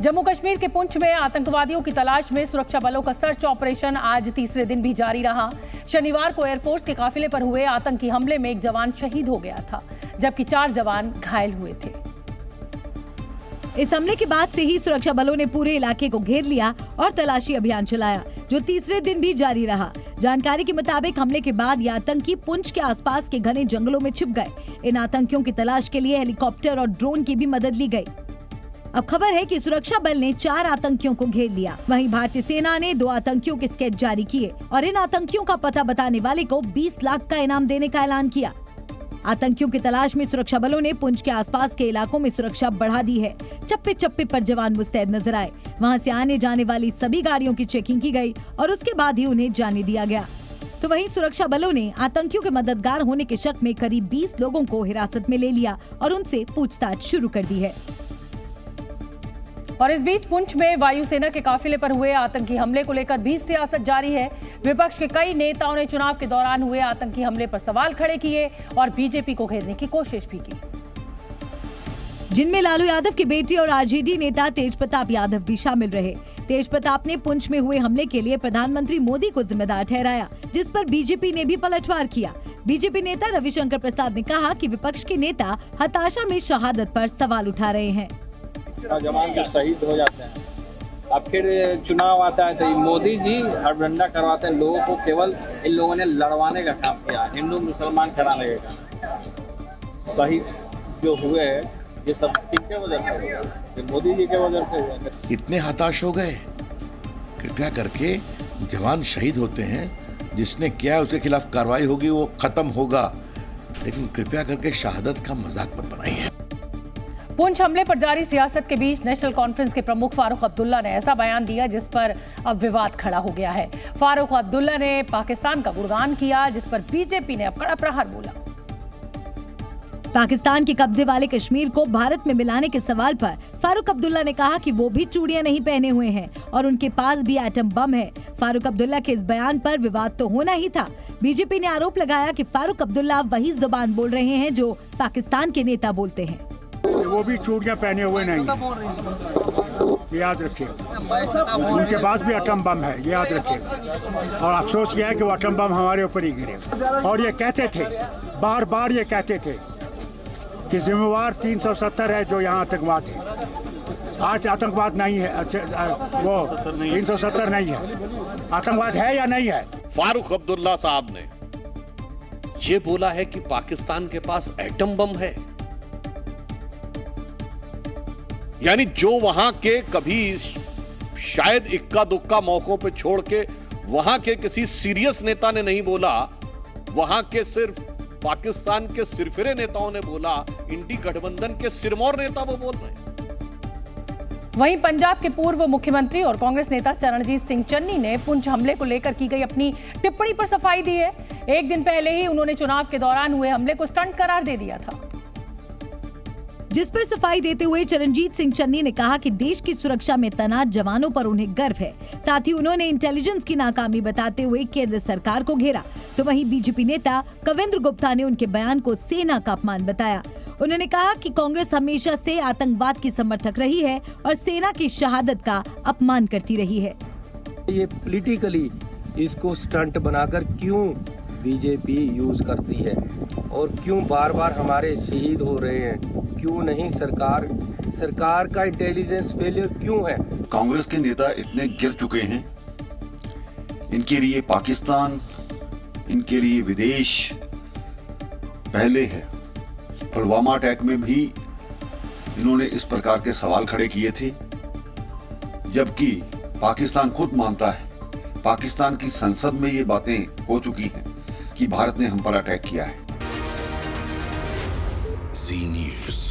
जम्मू कश्मीर के पुंछ में आतंकवादियों की तलाश में सुरक्षा बलों का सर्च ऑपरेशन आज तीसरे दिन भी जारी रहा। शनिवार को एयरफोर्स के काफिले पर हुए आतंकी हमले में एक जवान शहीद हो गया था, जबकि 4 जवान घायल हुए थे। इस हमले के बाद से ही सुरक्षा बलों ने पूरे इलाके को घेर लिया और तलाशी अभियान चलाया, जो तीसरे दिन भी जारी रहा। जानकारी के मुताबिक हमले के बाद ये आतंकी पुंछ के आसपास के घने जंगलों में छिप गए। इन आतंकियों की तलाश के लिए हेलीकॉप्टर और ड्रोन की भी मदद ली गई। अब खबर है कि सुरक्षा बल ने 4 आतंकियों को घेर लिया। वहीं भारतीय सेना ने 2 आतंकियों के स्केच जारी किए और इन आतंकियों का पता बताने वाले को 20 लाख का इनाम देने का ऐलान किया। आतंकियों की तलाश में सुरक्षा बलों ने पुंछ के आसपास के इलाकों में सुरक्षा बढ़ा दी है। चप्पे चप्पे पर जवान मुस्तैद नजर आए। वहां से आने जाने वाली सभी गाड़ियों की चेकिंग की गई और उसके बाद ही उन्हें जाने दिया गया। तो वहीं सुरक्षा बलों ने आतंकियों के मददगार होने के शक में करीब 20 लोगों को हिरासत में ले लिया और उनसे पूछताछ शुरू कर दी है। और इस बीच पुंछ में वायुसेना के काफिले पर हुए आतंकी हमले को लेकर भी सियासत जारी है। विपक्ष के कई नेताओं ने चुनाव के दौरान हुए आतंकी हमले पर सवाल खड़े किए और बीजेपी को घेरने की कोशिश भी की, जिनमें लालू यादव की बेटी और आरजेडी नेता तेज प्रताप यादव भी शामिल रहे। तेज प्रताप ने पुंछ में हुए हमले के लिए प्रधानमंत्री मोदी को जिम्मेदार ठहराया, जिस पर बीजेपी ने भी पलटवार किया। बीजेपी नेता रविशंकर प्रसाद ने कहा कि विपक्ष के नेता हताशा में शहादत पर सवाल उठा रहे हैं। जवान जो शहीद हो जाते हैं, अब फिर चुनाव आता है तो मोदी जी हड़बड़ा करवाते हैं लोगों को। केवल इन लोगों ने लड़वाने का काम किया, हिंदू मुसलमान कराने का। शहीद जो हुए ये सब किसके वजह से हुए? मोदी जी के वजह से हुए। इतने हताश हो गए। कृपया करके जवान शहीद होते हैं, जिसने किया है उसके खिलाफ कार्रवाई होगी, वो खत्म होगा, लेकिन कृपया करके शहादत का मजाक मत बनाइए। पुंछ हमले पर जारी सियासत के बीच नेशनल कॉन्फ्रेंस के प्रमुख फारूक अब्दुल्ला ने ऐसा बयान दिया जिस पर अब विवाद खड़ा हो गया है। फारूक अब्दुल्ला ने पाकिस्तान का गुणगान किया, जिस पर बीजेपी ने अब कड़ा प्रहार बोला। पाकिस्तान के कब्जे वाले कश्मीर को भारत में मिलाने के सवाल पर फारूक अब्दुल्ला ने कहा कि वो भी चूड़ियां नहीं पहने हुए हैं और उनके पास भी एटम बम है। फारूक अब्दुल्ला के इस बयान पर विवाद तो होना ही था। बीजेपी ने आरोप लगाया कि फारूक अब्दुल्ला वही जुबान बोल रहे हैं जो पाकिस्तान के नेता बोलते हैं। वो भी चूड़ियां पहने हुए नहीं, याद रखिए। उनके पास भी एटम बम है, ये याद रखिए। और अफसोस यह है कि वो एटम बम हमारे ऊपर ही गिरे। और ये कहते थे, बार बार ये कहते थे कि जिम्मेवार 370 है जो यहाँ आतंकवाद है। आज आतंकवाद नहीं है, वो 370 नहीं है। आतंकवाद है या नहीं है? फारूक अब्दुल्ला साहब ने ये बोला है कि पाकिस्तान के पास एटम बम है, यानी जो वहां के कभी शायद इक्का दुक्का मौकों पे छोड़ के वहां के किसी सीरियस नेता ने नहीं बोला, वहां के सिर्फ पाकिस्तान के सिरफिरे नेताओं ने बोला। इंडी गठबंधन के सिरमौर नेता वो बोल रहे हैं। वहीं पंजाब के पूर्व मुख्यमंत्री और कांग्रेस नेता चरणजीत सिंह चन्नी ने पुंछ हमले को लेकर की गई अपनी टिप्पणी पर सफाई दी है। एक दिन पहले ही उन्होंने चुनाव के दौरान हुए हमले को स्टंट करार दे दिया था, जिस पर सफाई देते हुए चरणजीत सिंह चन्नी ने कहा कि देश की सुरक्षा में तैनात जवानों पर उन्हें गर्व है। साथ ही उन्होंने इंटेलिजेंस की नाकामी बताते हुए केंद्र सरकार को घेरा। तो वहीं बीजेपी नेता कविंद्र गुप्ता ने उनके बयान को सेना का अपमान बताया। उन्होंने कहा कि कांग्रेस हमेशा से आतंकवाद की समर्थक रही है और सेना की शहादत का अपमान करती रही है। ये पॉलिटिकली इसको स्टंट बनाकर क्यों बीजेपी यूज करती है और क्यों बार बार हमारे शहीद हो रहे हैं? क्यों नहीं सरकार का इंटेलिजेंस फेलियर क्यों है? कांग्रेस के नेता इतने गिर चुके हैं, इनके लिए पाकिस्तान, इनके लिए विदेश पहले है। पुलवामा अटैक में भी इन्होंने इस प्रकार के सवाल खड़े किए थे, जबकि पाकिस्तान खुद मानता है, पाकिस्तान की संसद में ये बातें हो चुकी हैं कि भारत ने हम पर अटैक किया है। जी न्यूज़।